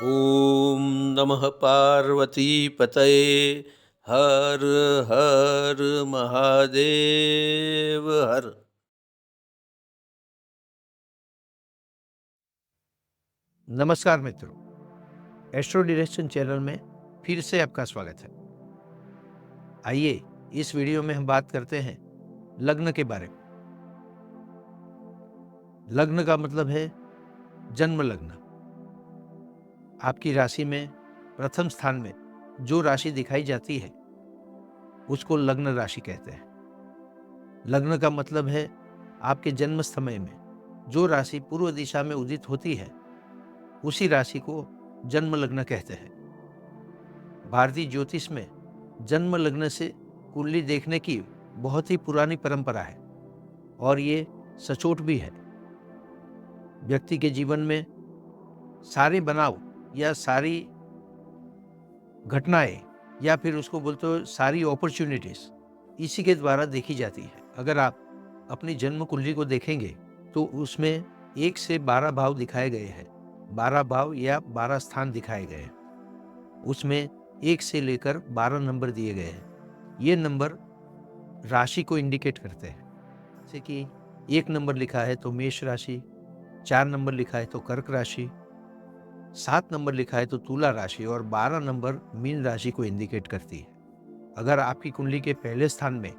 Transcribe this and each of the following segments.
ॐ नमः पार्वतीपतये हर हर महादेव हर। नमस्कार मित्रों, एस्ट्रो डायरेक्शन चैनल में फिर से आपका स्वागत है। आइए इस वीडियो में हम बात करते हैं लग्न के बारे में। लग्न का मतलब है जन्म लग्न। आपकी राशि में प्रथम स्थान में जो राशि दिखाई जाती है उसको लग्न राशि कहते हैं। लग्न का मतलब है आपके जन्म समय में जो राशि पूर्व दिशा में उदित होती है उसी राशि को जन्म लग्न कहते हैं। भारतीय ज्योतिष में जन्म लग्न से कुंडली देखने की बहुत ही पुरानी परंपरा है और ये सचोट भी है। व्यक्ति के जीवन में सारे बनाव या सारी घटनाएं या फिर उसको बोलते हो सारी अपॉर्चुनिटीज इसी के द्वारा देखी जाती है। अगर आप अपनी जन्म कुंडली को देखेंगे तो उसमें 1 से 12 भाव दिखाए गए हैं। 12 भाव या 12 स्थान दिखाए गए हैं। उसमें 1 से लेकर 12 नंबर दिए गए हैं। ये नंबर राशि को इंडिकेट करते हैं। जैसे कि 1 नंबर लिखा है तो मेष राशि, 4 नंबर लिखा है तो कर्क राशि, 7 नंबर लिखा है तो तुला राशि और 12 नंबर मीन राशि को इंडिकेट करती है। अगर आपकी कुंडली के पहले स्थान में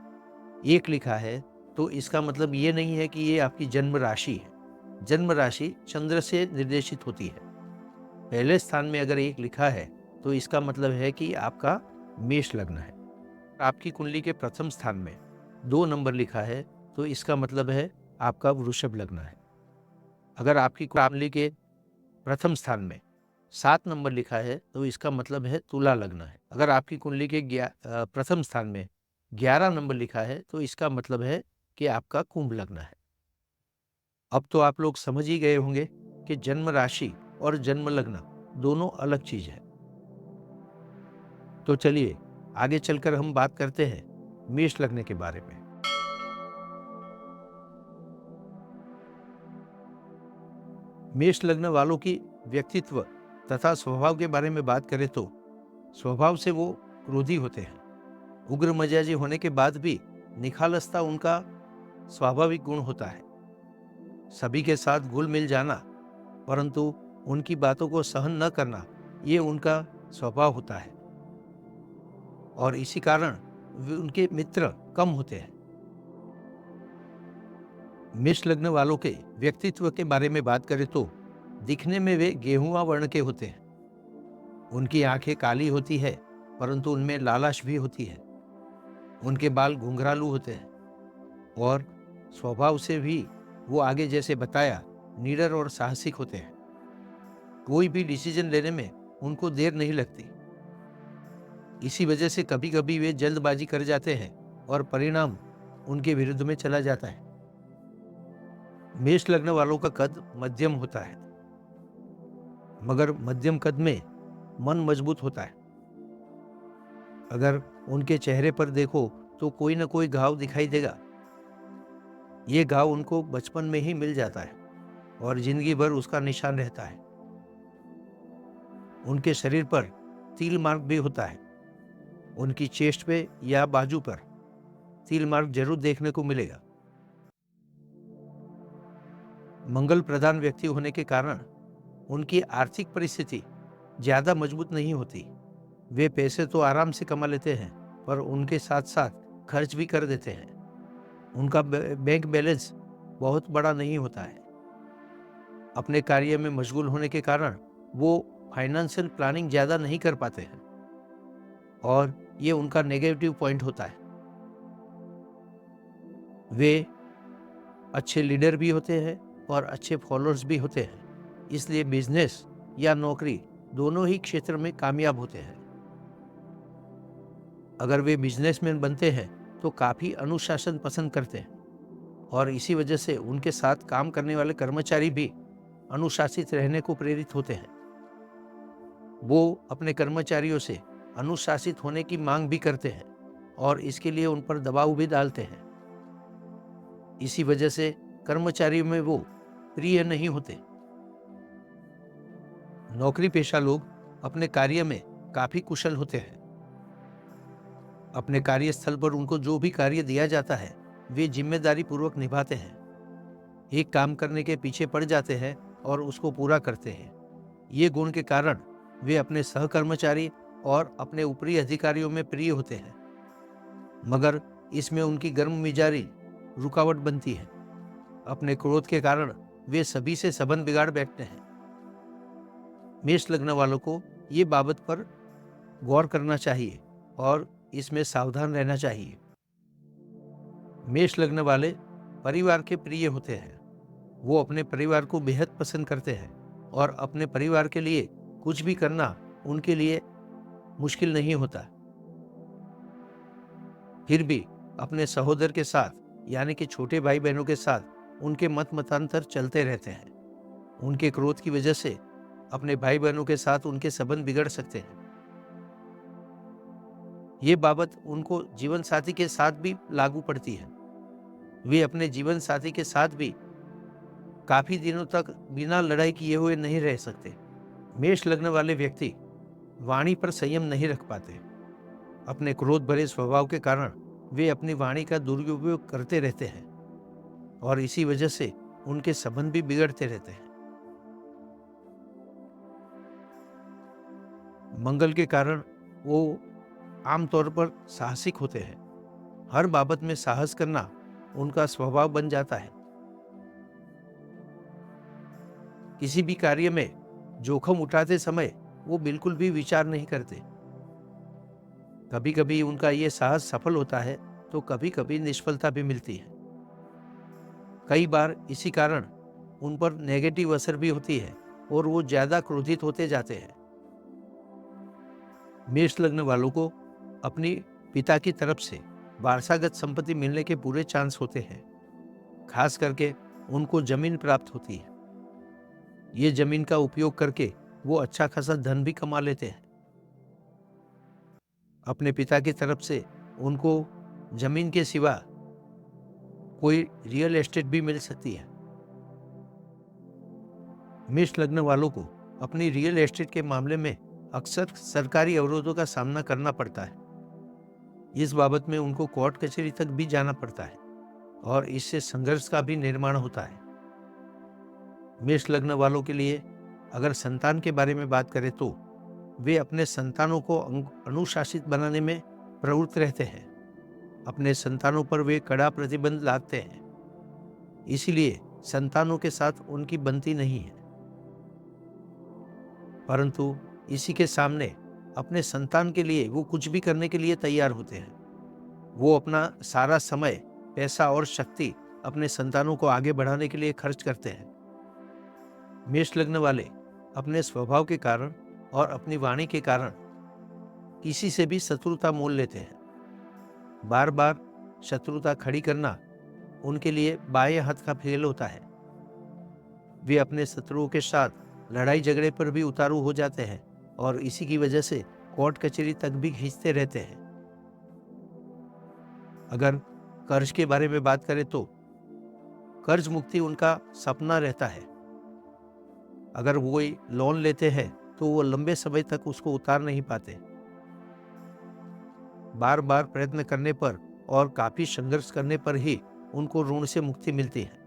1 लिखा है तो इसका मतलब ये नहीं है कि ये आपकी जन्म राशि है। जन्म राशि चंद्र से निर्देशित होती है। पहले स्थान में अगर 1 लिखा है तो इसका मतलब है कि आपका मेष लग्न है। आपकी कुंडली के प्रथम स्थान में 2 नंबर लिखा है तो इसका मतलब है आपका वृषभ लग्न है। अगर आपकी कुंडली के प्रथम स्थान में 7 नंबर लिखा है तो इसका मतलब है तुला लग्न है। अगर आपकी कुंडली के प्रथम स्थान में 11 नंबर लिखा है तो इसका मतलब है कि आपका कुंभ लग्न है। अब तो आप लोग समझ ही गए होंगे कि जन्म राशि और जन्म लग्न दोनों अलग चीज है। तो चलिए आगे चलकर हम बात करते हैं मेष लग्न के बारे में। मेष लग्न वालों की व्यक्तित्व तथा स्वभाव के बारे में बात करें तो स्वभाव से वो क्रोधी होते हैं। उग्र मिजाजी होने के बाद भी निखालसता उनका स्वाभाविक गुण होता है। सभी के साथ घुल मिल जाना परंतु उनकी बातों को सहन न करना ये उनका स्वभाव होता है और इसी कारण उनके मित्र कम होते हैं। मेष लग्न वालों के व्यक्तित्व के बारे में बात करें तो दिखने में वे गेहुआ वर्ण के होते हैं। उनकी आंखें काली होती है परंतु उनमें लालच भी होती है। उनके बाल घुंघरालू होते हैं और स्वभाव से भी वो आगे जैसे बताया निडर और साहसिक होते हैं। कोई भी डिसीजन लेने में उनको देर नहीं लगती। इसी वजह से कभी कभी वे जल्दबाजी कर जाते हैं और परिणाम उनके विरुद्ध में चला जाता है। मेष लग्न वालों का कद मध्यम होता है मगर मध्यम कद में मन मजबूत होता है। अगर उनके चेहरे पर देखो तो कोई ना कोई घाव दिखाई देगा। ये घाव उनको बचपन में ही मिल जाता है और जिंदगी भर उसका निशान रहता है। उनके शरीर पर तिल मार्क भी होता है। उनकी चेस्ट पे या बाजू पर तिल मार्क जरूर देखने को मिलेगा। मंगल प्रधान व्यक्ति होने के कारण उनकी आर्थिक परिस्थिति ज्यादा मजबूत नहीं होती। वे पैसे तो आराम से कमा लेते हैं पर उनके साथ साथ खर्च भी कर देते हैं। उनका बैंक बैलेंस बहुत बड़ा नहीं होता है। अपने कार्य में मशगूल होने के कारण वो फाइनेंशियल प्लानिंग ज्यादा नहीं कर पाते हैं और ये उनका नेगेटिव पॉइंट होता है। वे अच्छे लीडर भी होते हैं और अच्छे फॉलोअर्स भी होते हैं, इसलिए बिजनेस या नौकरी दोनों ही क्षेत्र में कामयाब होते हैं। अगर वे बिजनेसमैन बनते हैं तो काफी अनुशासन पसंद करते हैं और इसी वजह से उनके साथ काम करने वाले कर्मचारी भी अनुशासित रहने को प्रेरित होते हैं। वो अपने कर्मचारियों से अनुशासित होने की मांग भी करते हैं और इसके लिए उन पर दबाव भी डालते हैं। इसी वजह से कर्मचारियों में वो प्रिय नहीं होते। नौकरी पेशा लोग अपने कार्य में काफी कुशल होते हैं। अपने कार्यस्थल पर उनको जो भी कार्य दिया जाता है वे जिम्मेदारी पूर्वक निभाते हैं। एक काम करने के पीछे पड़ जाते हैं और उसको पूरा करते हैं। ये गुण के कारण वे अपने सहकर्मचारी और अपने ऊपरी अधिकारियों में प्रिय होते हैं। मगर इसमें उनकी गर्म मिजाजी रुकावट बनती है। अपने क्रोध के कारण वे सभी से संबंध बिगाड़ बैठते हैं। मेष लग्न वालों को ये बाबत पर गौर करना चाहिए और इसमें सावधान रहना चाहिए। मेष लग्न वाले परिवार के प्रिय होते हैं। वो अपने परिवार को बेहद पसंद करते हैं और अपने परिवार के लिए कुछ भी करना उनके लिए मुश्किल नहीं होता। फिर भी अपने सहोदर के साथ यानी कि छोटे भाई बहनों के साथ उनके मत मतांतर चलते रहते हैं। उनके क्रोध की वजह से अपने भाई बहनों के साथ उनके संबंध बिगड़ सकते हैं। ये बाबत उनको जीवन साथी के साथ भी लागू पड़ती है। वे अपने जीवन साथी के साथ भी काफी दिनों तक बिना लड़ाई किए हुए नहीं रह सकते। मेष लग्न वाले व्यक्ति वाणी पर संयम नहीं रख पाते। अपने क्रोध भरे स्वभाव के कारण वे अपनी वाणी का दुरुपयोग करते रहते हैं और इसी वजह से उनके संबंध भी बिगड़ते रहते हैं। मंगल के कारण वो आमतौर पर साहसिक होते हैं। हर बाबत में साहस करना उनका स्वभाव बन जाता है। किसी भी कार्य में जोखिम उठाते समय वो बिल्कुल भी विचार नहीं करते। कभी कभी उनका ये साहस सफल होता है तो कभी कभी निष्फलता भी मिलती है। कई बार इसी कारण उन पर नेगेटिव असर भी होती है और वो ज्यादा क्रोधित होते जाते हैं। मेष लग्न वालों को अपनी पिता की तरफ से वारसागत संपत्ति मिलने के पूरे चांस होते हैं। खास करके उनको जमीन प्राप्त होती है। ये जमीन का उपयोग करके वो अच्छा खासा धन भी कमा लेते हैं। अपने पिता की तरफ से उनको जमीन के सिवा कोई रियल एस्टेट भी मिल सकती है। मेष लग्न वालों को अपनी रियल एस्टेट के मामले में अक्सर सरकारी अवरोधों का सामना करना पड़ता है। इस बाबत में उनको कोर्ट कचहरी तक भी जाना पड़ता है और इससे संघर्ष का भी निर्माण होता है। मेष लग्न वालों के लिए अगर संतान के बारे में बात करें तो वे अपने संतानों को अनुशासित बनाने में प्रवृत्त रहते हैं। अपने संतानों पर वे कड़ा प्रतिबंध लादते हैं। इसीलिए संतानों के साथ उनकी बनती नहीं है। परंतु इसी के सामने अपने संतान के लिए वो कुछ भी करने के लिए तैयार होते हैं। वो अपना सारा समय, पैसा और शक्ति अपने संतानों को आगे बढ़ाने के लिए खर्च करते हैं। मेष लग्न वाले अपने स्वभाव के कारण और अपनी वाणी के कारण किसी से भी शत्रुता मोल लेते हैं। बार बार शत्रुता खड़ी करना उनके लिए बाएं हाथ का खेल होता है। वे अपने शत्रुओं के साथ लड़ाई झगड़े पर भी उतारू हो जाते हैं और इसी की वजह से कोर्ट कचहरी तक भी खींचते रहते हैं। अगर कर्ज के बारे में बात करें तो कर्ज मुक्ति उनका सपना रहता है। अगर वो कोई लोन लेते हैं तो वो लंबे समय तक उसको उतार नहीं पाते। बार बार प्रयत्न करने पर और काफी संघर्ष करने पर ही उनको ऋण से मुक्ति मिलती है।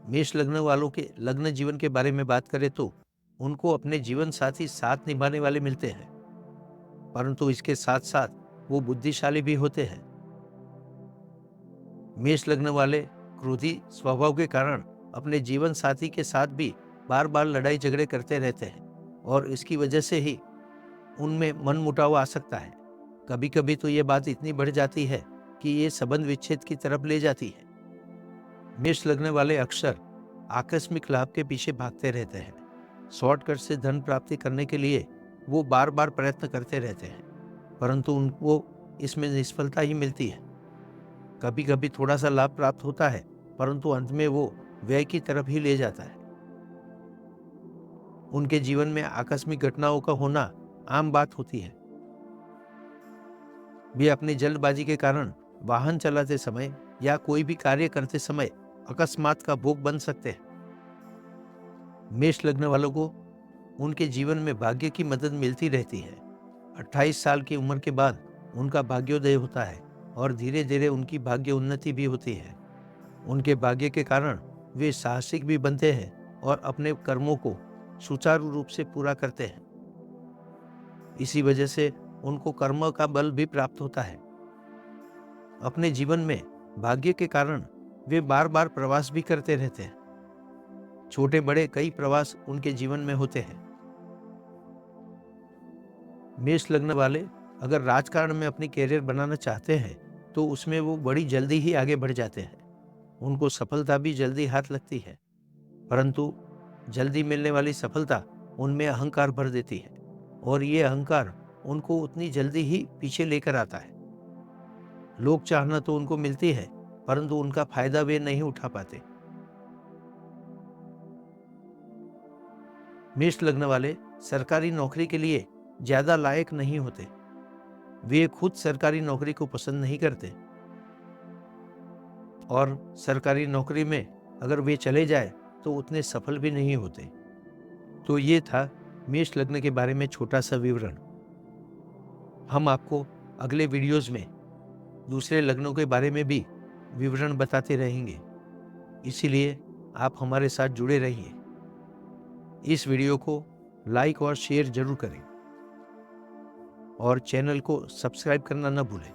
मेष लग्न वालों के लग्न जीवन के बारे में बात करें तो उनको अपने जीवन साथी साथ निभाने वाले मिलते हैं, परंतु इसके साथ साथ वो बुद्धिशाली भी होते हैं। मेष लग्न वाले क्रोधी स्वभाव के कारण अपने जीवन साथी के साथ भी बार बार लड़ाई झगड़े करते रहते हैं और इसकी वजह से ही उनमें मनमुटाव आ सकता है। कभी कभी तो ये बात इतनी बढ़ जाती है कि ये संबंध विच्छेद की तरफ ले जाती है। मेष लग्न वाले अक्सर आकस्मिक लाभ के पीछे भागते रहते हैं। शॉर्टकट से धन प्राप्ति करने के लिए वो बार बार प्रयत्न करते रहते हैं, परंतु उनको इसमें निष्फलता ही मिलती है। कभी कभी थोड़ा सा लाभ प्राप्त होता है, परंतु अंत में वो व्यय की तरफ ही ले जाता है। उनके जीवन में आकस्मिक घटनाओं का होना आम बात होती है। वे अपनी जल्दबाजी के कारण वाहन चलाते समय या कोई भी कार्य करते समय अकस्मात का भोग बन सकते हैं। मेष लग्न वालों को उनके जीवन में भाग्य की मदद मिलती रहती है। 28 साल की उम्र के बाद उनका भाग्योदय होता है और धीरे धीरे उनकी भाग्य उन्नति भी होती है। उनके भाग्य के कारण वे साहसिक भी बनते हैं और अपने कर्मों को सुचारू रूप से पूरा करते हैं। इसी वजह से उनको कर्म का बल भी प्राप्त होता है। अपने जीवन में भाग्य के कारण वे बार बार प्रवास भी करते रहते हैं। छोटे बड़े कई प्रवास उनके जीवन में होते हैं। मेष लग्न वाले अगर राजकारण में अपनी कैरियर बनाना चाहते हैं तो उसमें वो बड़ी जल्दी ही आगे बढ़ जाते हैं। उनको सफलता भी जल्दी हाथ लगती है, परंतु जल्दी मिलने वाली सफलता उनमें अहंकार भर देती है और ये अहंकार उनको उतनी जल्दी ही पीछे लेकर आता है। लोग चाहना तो उनको मिलती है, परंतु उनका फायदा वे नहीं उठा पाते। मेष लग्न वाले सरकारी नौकरी के लिए ज्यादा लायक नहीं होते। वे खुद सरकारी नौकरी को पसंद नहीं करते और सरकारी नौकरी में अगर वे चले जाए तो उतने सफल भी नहीं होते। तो ये था मेष लग्न के बारे में छोटा सा विवरण। हम आपको अगले वीडियोस में दूसरे लग्नों के बारे में भी विवरण बताते रहेंगे, इसीलिए आप हमारे साथ जुड़े रहिए। इस वीडियो को लाइक और शेयर जरूर करें और चैनल को सब्सक्राइब करना न भूलें।